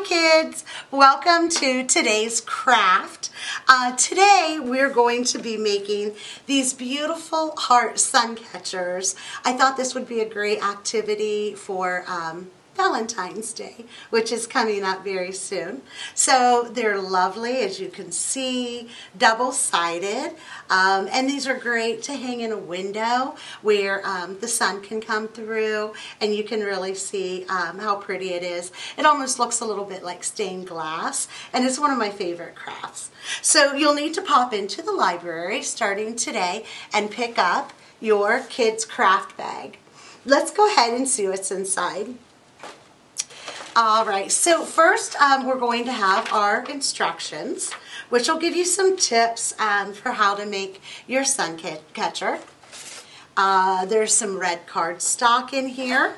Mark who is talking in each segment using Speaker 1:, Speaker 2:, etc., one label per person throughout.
Speaker 1: kids, welcome to today's craft. Today we're going to be making these beautiful heart sun catchers. I thought this would be a great activity for Valentine's Day, which is coming up very soon. So they're lovely, as you can see, double-sided, and these are great to hang in a window where the sun can come through and you can really see how pretty it is. It almost looks a little bit like stained glass, and it's one of my favorite crafts. So you'll need to pop into the library starting today and pick up your kids' craft bag. Let's go ahead and see what's inside. Alright, so first we're going to have our instructions, which will give you some tips for how to make your sun catcher. There's some red cardstock in here,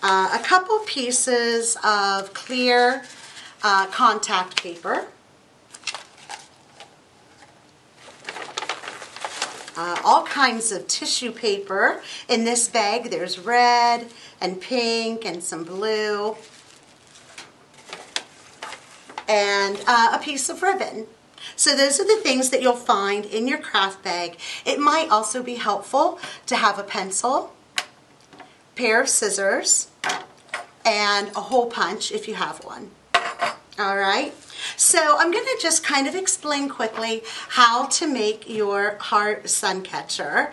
Speaker 1: a couple pieces of clear contact paper, all kinds of tissue paper. In this bag there's red and pink and some blue, and a piece of ribbon. So those are the things that you'll find in your craft bag. It might also be helpful to have a pencil, pair of scissors, and a hole punch if you have one. Alright, so I'm going to just kind of explain quickly how to make your heart sun catcher.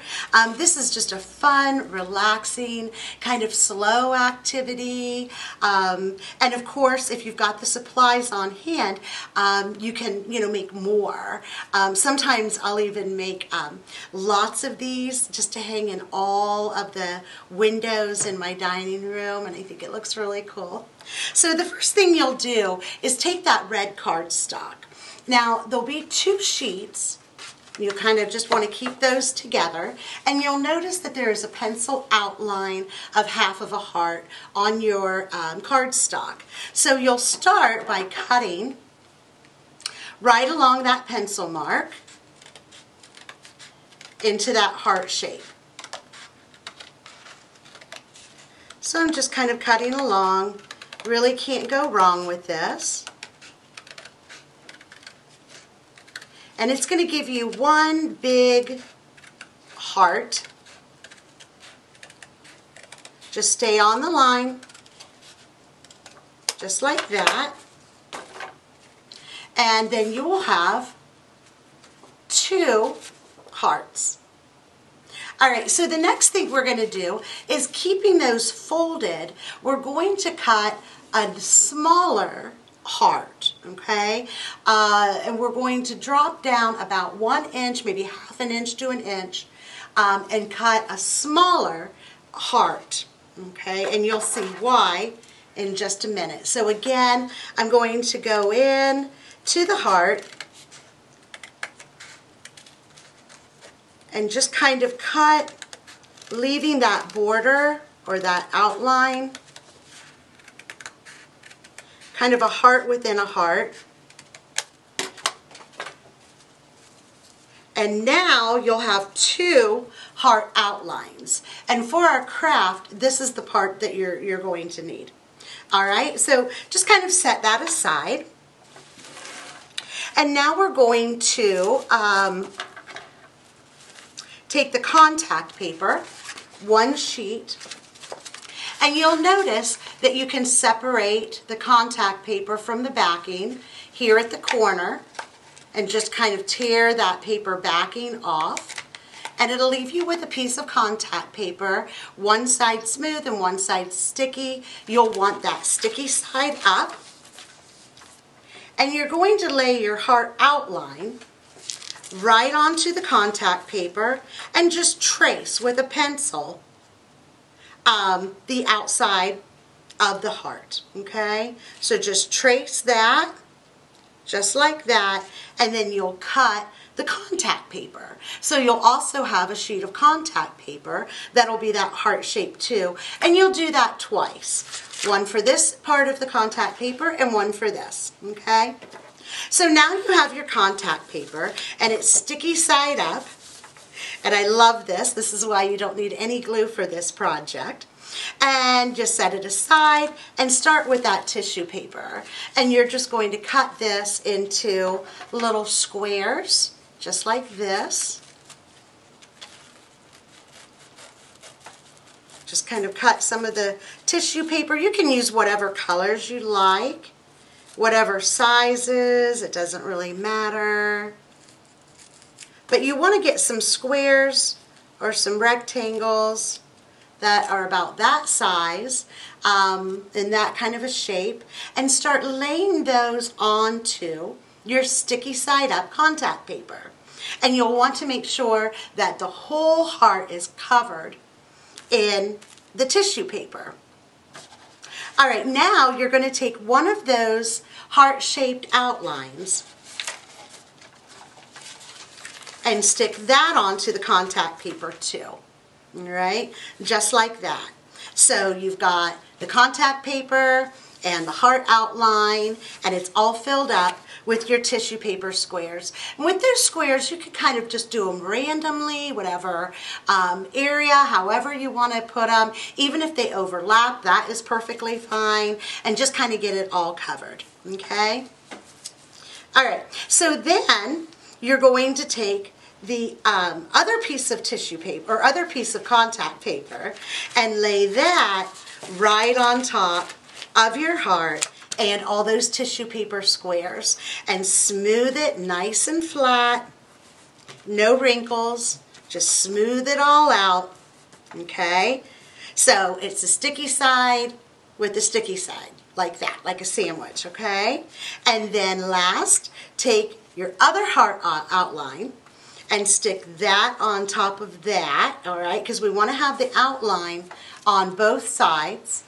Speaker 1: This is just a fun, relaxing, kind of slow activity. And of course, if you've got the supplies on hand, you can, make more. Sometimes I'll even make lots of these just to hang in all of the windows in my dining room, and I think it looks really cool. So the first thing you'll do is take that red cardstock. Now there'll be two sheets. You kind of just want to keep those together, and you'll notice that there is a pencil outline of half of a heart on your cardstock. So you'll start by cutting right along that pencil mark into that heart shape. So I'm just kind of cutting along. Really can't go wrong with this. And it's going to give you one big heart. Just stay on the line, just like that. And then you will have two hearts. Alright, so the next thing we're going to do is, keeping those folded, we're going to cut a smaller heart, okay? And we're going to drop down about 1 inch, maybe half an inch to an inch, and cut a smaller heart, okay? And you'll see why in just a minute. So again, I'm going to go in to the heart and just kind of cut, leaving that border or that outline, kind of a heart within a heart. And now you'll have two heart outlines. And for our craft, this is the part that you're going to need. Alright, so just kind of set that aside. And now we're going to take the contact paper, one sheet, and you'll notice that you can separate the contact paper from the backing here at the corner and just kind of tear that paper backing off, and it'll leave you with a piece of contact paper, one side smooth and one side sticky. You'll want that sticky side up, and you're going to lay your heart outline right onto the contact paper and just trace with a pencil the outside of the heart, okay? So just trace that, just like that, and then you'll cut the contact paper. So you'll also have a sheet of contact paper that'll be that heart shape too, and you'll do that twice. One for this part of the contact paper and one for this, okay? So now you have your contact paper, and it's sticky side up, and I love this. This is why you don't need any glue for this project. And just set it aside and start with that tissue paper. And you're just going to cut this into little squares, just like this. Just kind of cut some of the tissue paper. You can use whatever colors you like, whatever sizes, it doesn't really matter. But you want to get some squares or some rectangles that are about that size, in that kind of a shape, and start laying those onto your sticky side up contact paper. And you'll want to make sure that the whole heart is covered in the tissue paper. All right, now you're going to take one of those heart-shaped outlines and stick that onto the contact paper too. All right, just like that. So you've got the contact paper and the heart outline, and it's all filled up with your tissue paper squares. And with those squares, you can kind of just do them randomly, whatever area, however you want to put them. Even if they overlap, that is perfectly fine, and just kind of get it all covered, okay? All right, so then you're going to take the other piece of tissue paper, or other piece of contact paper, and lay that right on top of your heart and all those tissue paper squares, and smooth it nice and flat, no wrinkles, just smooth it all out, okay? So it's the sticky side with the sticky side, like that, like a sandwich, okay? And then last, take your other heart outline and stick that on top of that, all right? Because we want to have the outline on both sides,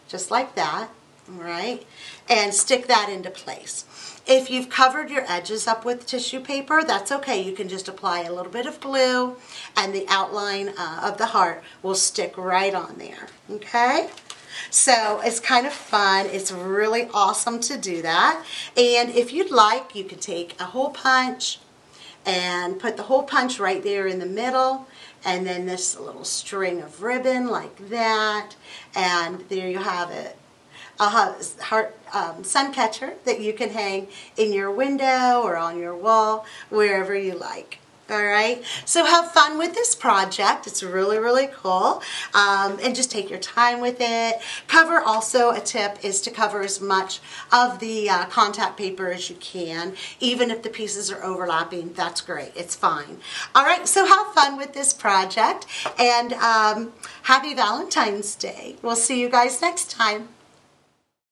Speaker 1: just like that, all right? And stick that into place. If you've covered your edges up with tissue paper, that's okay. You can just apply a little bit of glue and the outline of the heart will stick right on there, okay? So it's kind of fun. It's really awesome to do that. And if you'd like, you could take a hole punch and put the hole punch right there in the middle, and then this little string of ribbon like that, and there you have it. A heart sun catcher that you can hang in your window or on your wall, wherever you like. All right, so have fun with this project. It's really, really cool, and just take your time with it. Cover, also a tip is to cover as much of the contact paper as you can. Even if the pieces are overlapping, that's great. It's fine. All right, so have fun with this project, and happy Valentine's Day. We'll see you guys next time.